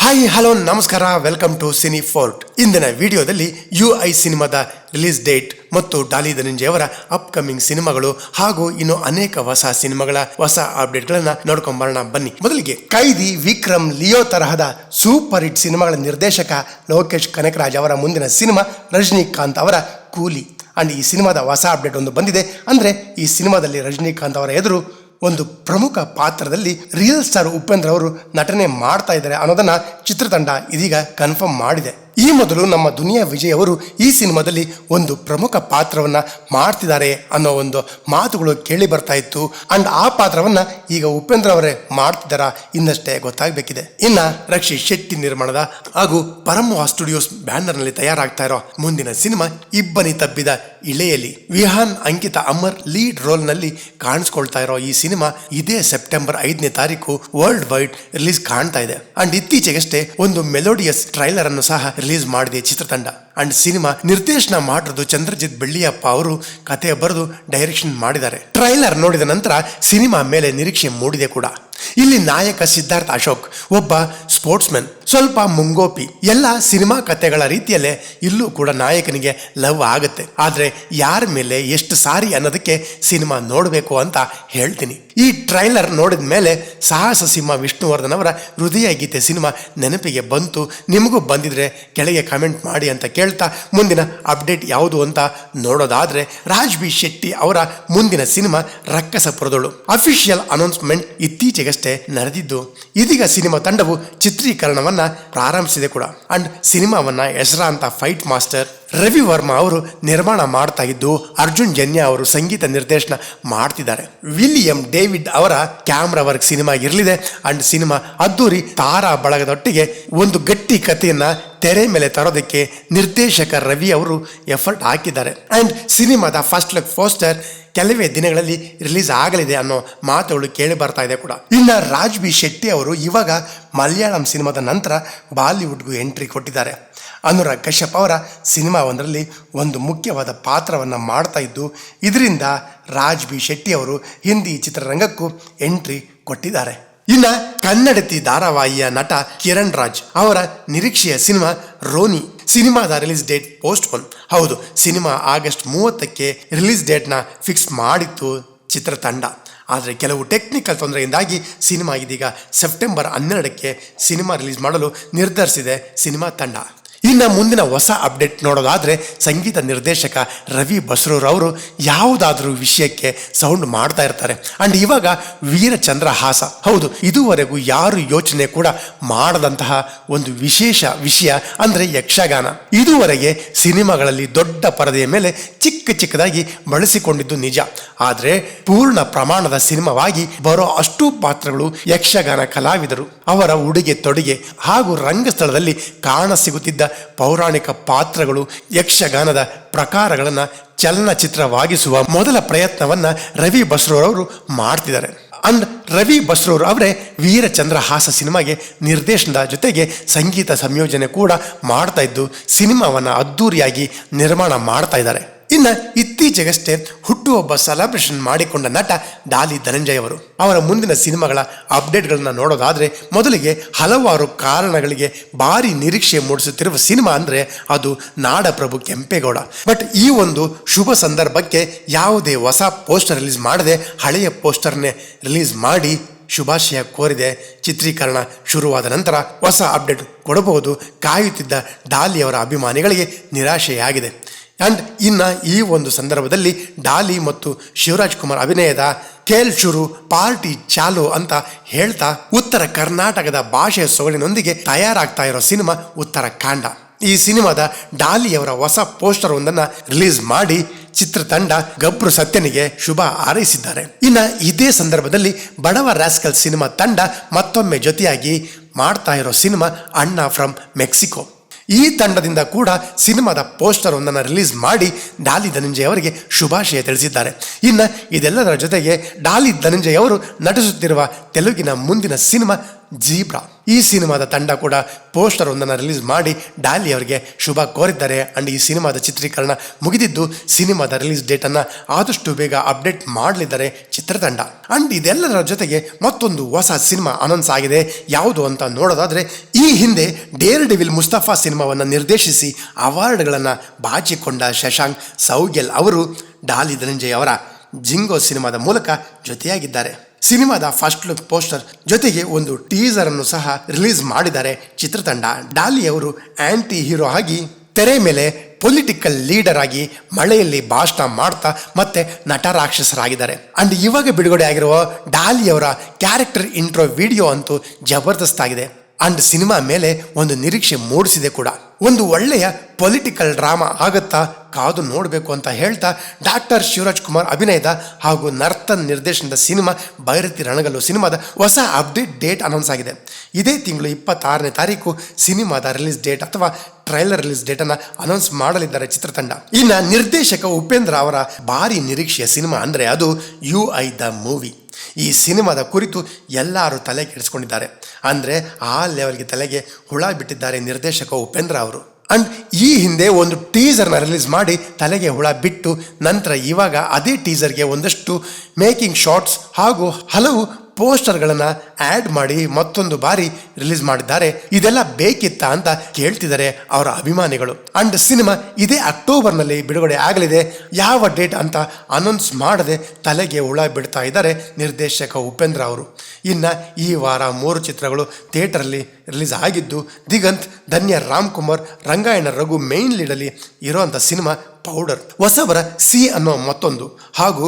Hi hello ನಮಸ್ಕಾರ, welcome to cine fort. ಇಂದಿನ ವಿಡಿಯೋದಲ್ಲಿ UI ಸಿನಿಮಾದ ರಿಲೀಸ್ ಡೇಟ್ ಮತ್ತು ಡಾಲಿ ಧನಂಜಯವರ ಅಪ್ಕಮಿಂಗ್ ಸಿನಿಮಾಗಳು ಹಾಗೂ ಇನ್ನು ಅನೇಕ ಹೊಸ ಸಿನಿಮಾಗಳ ಹೊಸ ಅಪ್ಡೇಟ್ಗಳನ್ನ ನೋಡ್ಕೊಂಬರೋಣ ಬನ್ನಿ. ಮೊದಲಿಗೆ ಕೈದಿ, ವಿಕ್ರಮ್, ಲಿಯೋ ತರಹದ ಸೂಪರ್ ಹಿಟ್ ಸಿನಿಮಾಗಳ ನಿರ್ದೇಶಕ ಲೋಕೇಶ್ ಕನಕರಾಜ್ ಅವರ ಮುಂದಿನ ಸಿನಿಮಾ ರಜನಿಕಾಂತ್ ಅವರ ಕೂಲಿ. ಅಂಡ್ ಈ ಸಿನಿಮಾದ ಹೊಸ ಅಪ್ಡೇಟ್ ಒಂದು ಬಂದಿದೆ. ಅಂದ್ರೆ ಈ ಸಿನಿಮಾದಲ್ಲಿ ರಜನಿಕಾಂತ್ ಅವರ ಎದುರು ಒಂದು ಪ್ರಮುಖ ಪಾತ್ರದಲ್ಲಿ ರಿಯಲ್ ಸ್ಟಾರ್ ಉಪೇಂದ್ರ ಅವರು ನಟನೆ ಮಾಡ್ತಾ ಇದ್ದಾರೆ ಅನ್ನೋದನ್ನ ಚಿತ್ರತಂಡ ಇದೀಗ ಕನ್ಫರ್ಮ್ ಮಾಡಿದೆ. ಈ ಮೊದಲು ನಮ್ಮ ದುನಿಯಾ ವಿಜಯ್ ಅವರು ಈ ಸಿನಿಮಾದಲ್ಲಿ ಒಂದು ಪ್ರಮುಖ ಪಾತ್ರವನ್ನ ಮಾಡ್ತಿದ್ದಾರೆ ಅನ್ನೋ ಒಂದು ಮಾತುಗಳು ಕೇಳಿ ಬರ್ತಾ ಇತ್ತು. ಅಂಡ್ ಆ ಪಾತ್ರವನ್ನ ಈಗ ಉಪೇಂದ್ರ ಅವರೇ ಮಾಡ್ತಿದ್ದಾರಾ ಇನ್ನಷ್ಟೇ ಗೊತ್ತಾಗಬೇಕಿದೆ. ಇನ್ನ ರಕ್ಷಿತ್ ಶೆಟ್ಟಿ ನಿರ್ಮಾಣದ ಹಾಗೂ ಪರಮೋಹ ಸ್ಟುಡಿಯೋಸ್ ಬ್ಯಾನರ್ ನಲ್ಲಿ ತಯಾರಾಗ್ತಾ ಇರೋ ಮುಂದಿನ ಸಿನಿಮಾ ಇಬ್ಬನಿ ತಬ್ಬಿದ ಇಳೆಯಲ್ಲಿ ವಿಹಾನ್ ಅಂಕಿತಾ ಅಮರ್ ಲೀಡ್ ರೋಲ್ ನಲ್ಲಿ ಕಾಣಿಸ್ಕೊಳ್ತಾ ಇರೋ ಈ ಸಿನಿಮಾ ಇದೇ ಸೆಪ್ಟೆಂಬರ್ 5ನೇ ತಾರೀಕು ವರ್ಲ್ಡ್ ವೈಡ್ ರಿಲೀಸ್ ಕಾಣ್ತಾ ಇದೆ. ಅಂಡ್ ಇತ್ತೀಚೆಗಷ್ಟೇ ಒಂದು ಮೆಲೋಡಿಯಸ್ ಟ್ರೈಲರ್ ಅನ್ನು ಸಹ ರಿಲೀಸ್ ಮಾಡಿದೆ ಚಿತ್ರತಂಡ. ಅಂಡ್ ಸಿನಿಮಾ ನಿರ್ದೇಶನ ಮಾಡಿರೋದು ಚಂದ್ರಜಿತ್ ಬೆಳ್ಳಿಯಪ್ಪ ಅವರು ಕಥೆ ಬರೆದು ಡೈರೆಕ್ಷನ್ ಮಾಡಿದ್ದಾರೆ. ಟ್ರೈಲರ್ ನೋಡಿದ ನಂತರ ಸಿನಿಮಾ ಮೇಲೆ ನಿರೀಕ್ಷೆ ಮೂಡಿದೆ ಕೂಡ. ಇಲ್ಲಿ ನಾಯಕ ಸಿದ್ಧಾರ್ಥ್ ಅಶೋಕ್ ಒಬ್ಬ ಸ್ಪೋರ್ಟ್ಸ್ಮನ್, ಸ್ವಲ್ಪ ಮುಂಗೋಪಿ. ಎಲ್ಲ ಸಿನಿಮಾ ಕಥೆಗಳ ರೀತಿಯಲ್ಲೇ ಇಲ್ಲೂ ಕೂಡ ನಾಯಕನಿಗೆ ಲವ್ ಆಗುತ್ತೆ. ಆದ್ರೆ ಯಾರ ಮೇಲೆ ಎಷ್ಟು ಸಾರಿ ಅನ್ನೋದಕ್ಕೆ ಸಿನಿಮಾ ನೋಡಬೇಕು ಅಂತ ಹೇಳ್ತೀನಿ. ಈ ಟ್ರೈಲರ್ ನೋಡಿದ ಮೇಲೆ ಸಾಹಸ ಸಿಂಹ ವಿಷ್ಣುವರ್ಧನ್ ಅವರ ಹೃದಯ ಗೀತೆ ಸಿನಿಮಾ ನೆನಪಿಗೆ ಬಂತು. ನಿಮಗೂ ಬಂದಿದ್ರೆ ಕೆಳಗೆ ಕಮೆಂಟ್ ಮಾಡಿ ಅಂತ ಕೇಳ್ತಾ ಮುಂದಿನ ಅಪ್ಡೇಟ್ ಯಾವುದು ಅಂತ ನೋಡೋದಾದ್ರೆ ರಾಜ್ ಬಿ ಶೆಟ್ಟಿ ಅವರ ಮುಂದಿನ ಸಿನಿಮಾ ರಕ್ಕಸಪುರದಳು ಅಫಿಷಿಯಲ್ ಅನೌನ್ಸ್ಮೆಂಟ್ ಇತ್ತೀಚೆಗಷ್ಟೇ ನಡೆದಿದ್ದು. ಇದೀಗ ಸಿನಿಮಾ ತಂಡವು ಚಿತ್ರೀಕರಣವನ್ನ ಪ್ರಾರಂಭಿಸಿದೆ ಕೂಡ. ಅಂಡ್ ಸಿನಿಮಾವನ್ನ ಹೆಸರಾಂತ ಫೈಟ್ ಮಾಸ್ಟರ್ ರವಿ ವರ್ಮಾ ಅವರು ನಿರ್ಮಾಣ ಮಾಡ್ತಾ ಇದ್ದು, ಅರ್ಜುನ್ ಜನ್ಯ ಅವರು ಸಂಗೀತ ನಿರ್ದೇಶನ ಮಾಡ್ತಿದ್ದಾರೆ. ವಿಲಿಯಂ ಡೇವಿಡ್ ಅವರ ಕ್ಯಾಮ್ರಾ ವರ್ಕ್ ಸಿನಿಮಾ ಇರಲಿದೆ. ಅಂಡ್ ಸಿನಿಮಾ ಅದ್ದೂರಿ ತಾರಾ ಬಳಗದೊಟ್ಟಿಗೆ ಒಂದು ಗಟ್ಟಿ ಕಥೆಯನ್ನ ತೆರೆ ಮೇಲೆ ತರೋದಕ್ಕೆ ನಿರ್ದೇಶಕ ರವಿ ಅವರು ಎಫರ್ಟ್ ಹಾಕಿದ್ದಾರೆ. ಅಂಡ್ ಸಿನಿಮಾದ ಫಸ್ಟ್ ಲುಕ್ ಪೋಸ್ಟರ್ ಕೆಲವೇ ದಿನಗಳಲ್ಲಿ ರಿಲೀಸ್ ಆಗಲಿದೆ ಅನ್ನೋ ಮಾತುಗಳು ಕೇಳಿ ಬರ್ತಾ ಇದೆ ಕೂಡ. ಇನ್ನ ರಾಜ್ ಬಿ ಶೆಟ್ಟಿ ಅವರು ಇವಾಗ ಮಲಯಾಳಂ ಸಿನಿಮಾದ ನಂತರ ಬಾಲಿವುಡ್ಗೂ ಎಂಟ್ರಿ ಕೊಟ್ಟಿದ್ದಾರೆ. ಅನುರಾಗ್ ಕಶ್ಯಪ್ ಅವರ ಸಿನಿಮಾ ಒಂದರಲ್ಲಿ ಒಂದು ಮುಖ್ಯವಾದ ಪಾತ್ರವನ್ನು ಮಾಡ್ತಾ ಇದ್ದು, ಇದರಿಂದ ರಾಜ್ ಬಿ ಶೆಟ್ಟಿ ಅವರು ಹಿಂದಿ ಚಿತ್ರರಂಗಕ್ಕೂ ಎಂಟ್ರಿ ಕೊಟ್ಟಿದ್ದಾರೆ. ಇನ್ನು ಕನ್ನಡತಿ ಧಾರಾವಾಹಿಯ ನಟ ಕಿರಣ್ ರಾಜ್ ಅವರ ನಿರೀಕ್ಷೆಯ ಸಿನಿಮಾ ರೋನಿ ಸಿನಿಮಾದ ರಿಲೀಸ್ ಡೇಟ್ ಪೋಸ್ಟ್ಪೋನ್. ಹೌದು, ಸಿನಿಮಾ ಆಗಸ್ಟ್ 30ಕ್ಕೆ ರಿಲೀಸ್ ಡೇಟ್ನ ಫಿಕ್ಸ್ ಮಾಡಿತ್ತು ಚಿತ್ರತಂಡ. ಆದರೆ ಕೆಲವು ಟೆಕ್ನಿಕಲ್ ತೊಂದರೆಯಿಂದಾಗಿ ಸಿನಿಮಾ ಇದೀಗ ಸೆಪ್ಟೆಂಬರ್ 12ಕ್ಕೆ ಸಿನಿಮಾ ರಿಲೀಸ್ ಮಾಡಲು ನಿರ್ಧರಿಸಿದೆ ಸಿನಿಮಾ ತಂಡ. ಇನ್ನು ಮುಂದಿನ ಹೊಸ ಅಪ್ಡೇಟ್ ನೋಡೋದಾದ್ರೆ ಸಂಗೀತ ನಿರ್ದೇಶಕ ರವಿ ಬಸ್ರೂರ್ ಅವರು ಯಾವುದಾದ್ರೂ ವಿಷಯಕ್ಕೆ ಸೌಂಡ್ ಮಾಡ್ತಾ ಇರ್ತಾರೆ. ಅಂಡ್ ಇವಾಗ ವೀರಚಂದ್ರಹಾಸ, ಹೌದು, ಇದುವರೆಗೂ ಯಾರು ಯೋಚನೆ ಕೂಡ ಮಾಡದಂತಹ ಒಂದು ವಿಶೇಷ ವಿಷಯ ಅಂದ್ರೆ ಯಕ್ಷಗಾನ. ಇದುವರೆಗೆ ಸಿನಿಮಾಗಳಲ್ಲಿ ದೊಡ್ಡ ಪರದೆಯ ಮೇಲೆ ಚಿಕ್ಕದಾಗಿ ಬಳಸಿಕೊಂಡಿದ್ದು ನಿಜ. ಆದ್ರೆ ಪೂರ್ಣ ಪ್ರಮಾಣದ ಸಿನಿಮಾವಾಗಿ ಬರೋ ಅಷ್ಟು ಪಾತ್ರಗಳು ಯಕ್ಷಗಾನ ಕಲಾವಿದರು, ಅವರ ಉಡುಗೆ ತೊಡುಗೆ ಹಾಗೂ ರಂಗಸ್ಥಳದಲ್ಲಿ ಕಾಣಸಿಗುತ್ತಿದ್ದ ಪೌರಾಣಿಕ ಪಾತ್ರಗಳು, ಯಕ್ಷಗಾನದ ಪ್ರಕಾರಗಳನ್ನು ಚಲನಚಿತ್ರವಾಗಿಸುವ ಮೊದಲ ಪ್ರಯತ್ನವನ್ನ ರವಿ ಬಸ್ರೂರ್ ಅವರು ಮಾಡ್ತಿದ್ದಾರೆ. ಅಂಡ್ ರವಿ ಬಸ್ರೂರ್ ಅವರೇ ವೀರಚಂದ್ರಹಾಸ ಸಿನಿಮಾಗೆ ನಿರ್ದೇಶನದ ಜೊತೆಗೆ ಸಂಗೀತ ಸಂಯೋಜನೆ ಕೂಡ ಮಾಡ್ತಾ ಇದ್ದು ಸಿನಿಮಾವನ್ನ ಅದ್ದೂರಿಯಾಗಿ ನಿರ್ಮಾಣ ಮಾಡ್ತಾ ಇದ್ದಾರೆ. ಇನ್ನು ಇತ್ತೀಚೆಗಷ್ಟೇ ಹುಟ್ಟುಹಬ್ಬ ಸೆಲೆಬ್ರೇಷನ್ ಮಾಡಿಕೊಂಡ ನಟ ಡಾಲಿ ಧನಂಜಯ್ ಅವರು ಅವರ ಮುಂದಿನ ಸಿನಿಮಾಗಳ ಅಪ್ಡೇಟ್ಗಳನ್ನ ನೋಡೋದಾದ್ರೆ ಮೊದಲಿಗೆ ಹಲವಾರು ಕಾರಣಗಳಿಗೆ ಭಾರಿ ನಿರೀಕ್ಷೆ ಮೂಡಿಸುತ್ತಿರುವ ಸಿನಿಮಾ ಅಂದ್ರೆ ಅದು ನಾಡಪ್ರಭು ಕೆಂಪೇಗೌಡ. ಬಟ್ ಈ ಒಂದು ಶುಭ ಸಂದರ್ಭಕ್ಕೆ ಯಾವುದೇ ಹೊಸ ಪೋಸ್ಟರ್ ರಿಲೀಸ್ ಮಾಡದೆ ಹಳೆಯ ಪೋಸ್ಟರ್ನೇ ರಿಲೀಸ್ ಮಾಡಿ ಶುಭಾಶಯ ಕೋರಿದೆ. ಚಿತ್ರೀಕರಣ ಶುರುವಾದ ನಂತರ ಹೊಸ ಅಪ್ಡೇಟ್ ಕೊಡಬಹುದು. ಕಾಯುತ್ತಿದ್ದ ಡಾಲಿ ಅವರ ಅಭಿಮಾನಿಗಳಿಗೆ ನಿರಾಶೆಯಾಗಿದೆ. ಅಂಡ್ ಇನ್ನ ಈ ಒಂದು ಸಂದರ್ಭದಲ್ಲಿ ಡಾಲಿ ಮತ್ತು ಶಿವರಾಜ್ ಕುಮಾರ್ ಅಭಿನಯದ ಖೇಲ್ ಶುರು ಪಾರ್ಟಿ ಚಾಲು ಅಂತ ಹೇಳ್ತಾ ಉತ್ತರ ಕರ್ನಾಟಕದ ಭಾಷೆಯ ಸೊಗಡಿನೊಂದಿಗೆ ತಯಾರಾಗ್ತಾ ಇರೋ ಸಿನಿಮಾ ಉತ್ತರಾಖಂಡ. ಈ ಸಿನಿಮಾದ ಡಾಲಿಯವರ ಹೊಸ ಪೋಸ್ಟರ್ ಒಂದನ್ನ ರಿಲೀಸ್ ಮಾಡಿ ಚಿತ್ರತಂಡ ಗಬ್ರು ಸತ್ಯನಿಗೆ ಶುಭ ಹಾರೈಸಿದ್ದಾರೆ. ಇನ್ನ ಇದೇ ಸಂದರ್ಭದಲ್ಲಿ ಬಡವ ರಾಸ್ಕಲ್ ಸಿನಿಮಾ ತಂಡ ಮತ್ತೊಮ್ಮೆ ಜೊತೆಯಾಗಿ ಮಾಡ್ತಾ ಇರೋ ಸಿನಿಮಾ ಅಣ್ಣ ಫ್ರಮ್ ಮೆಕ್ಸಿಕೋ. ಈ ತಂಡದಿಂದ ಕೂಡ ಸಿನಿಮಾದ ಪೋಸ್ಟರ್ ಒಂದನ್ನು ರಿಲೀಸ್ ಮಾಡಿ ಡಾಲಿ ಧನಂಜಯ್ ಅವರಿಗೆ ಶುಭಾಶಯ ತಿಳಿಸಿದ್ದಾರೆ. ಇನ್ನು ಇದೆಲ್ಲದರ ಜೊತೆಗೆ ಡಾಲಿ ಧನಂಜಯ್ ಅವರು ನಟಿಸುತ್ತಿರುವ ತೆಲುಗಿನ ಮುಂದಿನ ಸಿನಿಮಾ ಜೀಬ್ರಾ. ಈ ಸಿನಿಮಾದ ತಂಡ ಕೂಡ ಪೋಸ್ಟರ್ ಒಂದನ್ನು ರಿಲೀಸ್ ಮಾಡಿ ಡಾಲಿ ಅವರಿಗೆ ಶುಭ ಕೋರಿದ್ದಾರೆ. ಅಂಡ್ ಈ ಸಿನಿಮಾದ ಚಿತ್ರೀಕರಣ ಮುಗಿದಿದ್ದು ಸಿನಿಮಾದ ರಿಲೀಸ್ ಡೇಟ್ ಅನ್ನ ಆದಷ್ಟು ಬೇಗ ಅಪ್ಡೇಟ್ ಮಾಡಲಿದ್ದಾರೆ ಚಿತ್ರತಂಡ. ಅಂಡ್ ಇದೆಲ್ಲದರ ಜೊತೆಗೆ ಮತ್ತೊಂದು ಹೊಸ ಸಿನಿಮಾ ಅನೌನ್ಸ್ ಆಗಿದೆ. ಯಾವುದು ಅಂತ ನೋಡೋದಾದ್ರೆ, ಈ ಹಿಂದೆ ಡೇರ್ ಡೆವಿಲ್ ಮುಸ್ತಫಾ ಸಿನಿಮಾವನ್ನು ನಿರ್ದೇಶಿಸಿ ಅವಾರ್ಡ್ಗಳನ್ನು ಬಾಚಿಕೊಂಡ ಶಶಾಂಕ್ ಸೌಗೆಲ್ ಅವರು ಡಾಲಿ ಧನಂಜಯ್ ಅವರ ಜಿಂಗೋ ಸಿನಿಮಾದ ಮೂಲಕ ಜೊತೆಯಾಗಿದ್ದಾರೆ. ಸಿನಿಮಾದ ಫಸ್ಟ್ ಲುಕ್ ಪೋಸ್ಟರ್ ಜೊತೆಗೆ ಒಂದು ಟೀಸರ್ ಅನ್ನು ಸಹ ರಿಲೀಸ್ ಮಾಡಿದ್ದಾರೆ ಚಿತ್ರತಂಡ. ಡಾಲಿ ಅವರು ಆಂಟಿ ಹೀರೋ ಆಗಿ ತೆರೆ ಮೇಲೆ ಪೊಲಿಟಿಕಲ್ ಲೀಡರ್ ಆಗಿ ಮಳೆಯಲ್ಲಿ ಭಾಷಣ ಮಾಡ್ತಾ ಮತ್ತೆ ನಟ ರಾಕ್ಷಸರಾಗಿದ್ದಾರೆ. ಅಂಡ್ ಇವಾಗ ಬಿಡುಗಡೆ ಆಗಿರುವ ಡಾಲಿ ಅವರ ಕ್ಯಾರೆಕ್ಟರ್ ಇಂಟ್ರೋ ವಿಡಿಯೋ ಅಂತೂ ಜಬರ್ದಸ್ತ್ ಆಗಿದೆ. ಅಂಡ್ ಸಿನಿಮಾ ಮೇಲೆ ಒಂದು ನಿರೀಕ್ಷೆ ಮೂಡಿಸಿದೆ ಕೂಡ. ಒಂದು ಒಳ್ಳೆಯ ಪೊಲಿಟಿಕಲ್ ಡ್ರಾಮಾ ಆಗತ್ತಾ ಕಾದು ನೋಡಬೇಕು ಅಂತ ಹೇಳ್ತಾ, ಡಾಕ್ಟರ್ ಶಿವರಾಜ್ ಕುಮಾರ್ ಅಭಿನಯದ ಹಾಗೂ ನರ್ತನ್ ನಿರ್ದೇಶನದ ಸಿನಿಮಾ ಭೈರತಿ ರಣಗಲ್ಲು ಸಿನಿಮಾದ ಹೊಸ ಅಪ್ಡೇಟ್ ಡೇಟ್ ಅನೌನ್ಸ್ ಆಗಿದೆ. ಇದೇ ತಿಂಗಳು 26ನೇ ತಾರೀಕು ಸಿನಿಮಾದ ರಿಲೀಸ್ ಡೇಟ್ ಅಥವಾ ಟ್ರೈಲರ್ ರಿಲೀಸ್ ಡೇಟ್ ಅನ್ನ ಅನೌನ್ಸ್ ಮಾಡಲಿದ್ದಾರೆ ಚಿತ್ರತಂಡ. ಇನ್ನು ನಿರ್ದೇಶಕ ಉಪೇಂದ್ರ ಅವರ ಭಾರಿ ನಿರೀಕ್ಷೆಯ ಸಿನಿಮಾ ಅಂದರೆ ಅದು UI ದ ಮೂವಿ. ಈ ಸಿನಿಮಾದ ಕುರಿತು ಎಲ್ಲರೂ ತಲೆ ಕೆಡಿಸ್ಕೊಂಡಿದ್ದಾರೆ. ಅಂದರೆ ಆ ಲೆವೆಲ್ಗೆ ತಲೆಗೆ ಹುಳ ಬಿಟ್ಟಿದ್ದಾರೆ ನಿರ್ದೇಶಕ ಉಪೇಂದ್ರ ಅವರು. ಅಂಡ್ ಈ ಹಿಂದೆ ಒಂದು ಟೀಸರ್ನ ರಿಲೀಸ್ ಮಾಡಿ ತಲೆಗೆ ಹುಳ ಬಿಟ್ಟು ನಂತರ ಇವಾಗ ಅದೇ ಟೀಸರ್ಗೆ ಒಂದಷ್ಟು ಮೇಕಿಂಗ್ ಶಾರ್ಟ್ಸ್ ಹಾಗೂ ಹಲವು ಪೋಸ್ಟರ್ಗಳನ್ನು ಆ್ಯಡ್ ಮಾಡಿ ಮತ್ತೊಂದು ಬಾರಿ ರಿಲೀಸ್ ಮಾಡಿದ್ದಾರೆ. ಇದೆಲ್ಲ ಬೇಕಿತ್ತಾ ಅಂತ ಕೇಳ್ತಿದ್ದಾರೆ ಅವರ ಅಭಿಮಾನಿಗಳು. ಅಂಡ್ ಸಿನಿಮಾ ಇದೇ ಅಕ್ಟೋಬರ್ನಲ್ಲಿ ಬಿಡುಗಡೆ ಆಗಲಿದೆ. ಯಾವ ಡೇಟ್ ಅಂತ ಅನೌನ್ಸ್ ಮಾಡದೆ ತಲೆಗೆ ಹುಳ ಬಿಡ್ತಾ ಇದ್ದಾರೆ ನಿರ್ದೇಶಕ ಉಪೇಂದ್ರ ಅವರು. ಇನ್ನು ಈ ವಾರ 3 ಚಿತ್ರಗಳು ಥಿಯೇಟರಲ್ಲಿ ರಿಲೀಸ್ ಆಗಿದ್ದು, ದಿಗಂತ್, ಧನ್ಯ ರಾಮ್ಕುಮಾರ್, ರಂಗಾಯಣ ರಘು ಮೇನ್ ಲೀಡಲ್ಲಿ ಇರೋಂಥ ಸಿನಿಮಾ ಪೌಡರ್, ಹೊಸಬರ ಸಿ ಅನ್ನೋ ಮತ್ತೊಂದು, ಹಾಗೂ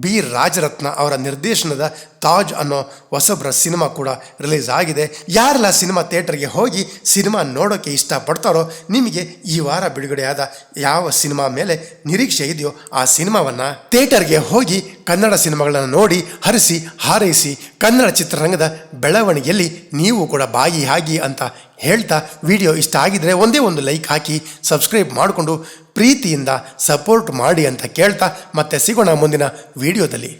ಬಿ ರಾಜರತ್ನ ಅವರ ನಿರ್ದೇಶನದ ತಾಜ್ ಅನ್ನೋ ಹೊಸಬ್ರ ಸಿನಿಮಾ ಕೂಡ ರಿಲೀಸ್ ಆಗಿದೆ. ಯಾರೆಲ್ಲ ಸಿನಿಮಾ ಥಿಯೇಟರ್ಗೆ ಹೋಗಿ ಸಿನಿಮಾ ನೋಡೋಕ್ಕೆ ಇಷ್ಟಪಡ್ತಾರೋ, ನಿಮಗೆ ಈ ವಾರ ಬಿಡುಗಡೆಯಾದ ಯಾವ ಸಿನಿಮಾ ಮೇಲೆ ನಿರೀಕ್ಷೆ ಇದೆಯೋ ಆ ಸಿನಿಮಾವನ್ನು ಥಿಯೇಟರ್ಗೆ ಹೋಗಿ ಕನ್ನಡ ಸಿನಿಮಾಗಳನ್ನು ನೋಡಿ ಹರಿಸಿ ಹಾರೈಸಿ ಕನ್ನಡ ಚಿತ್ರರಂಗದ ಬೆಳವಣಿಗೆಯಲ್ಲಿ ನೀವು ಕೂಡ ಭಾಗಿಯಾಗಿ ಅಂತ ಹೇಳ್ತಾ, ವಿಡಿಯೋ ಇಷ್ಟ ಆಗಿದ್ರೆ ಒಂದೇ ಒಂದು ಲೈಕ್ ಹಾಕಿ ಸಬ್ಸ್ಕ್ರೈಬ್ ಮಾಡಿಕೊಂಡು ಪ್ರೀತಿಯಿಂದ ಸಪೋರ್ಟ್ ಮಾಡಿ ಅಂತ ಕೇಳ್ತಾ ಮತ್ತೆ ಸಿಗೋಣ ಮುಂದಿನ ವಿಡಿಯೋದಲ್ಲಿ.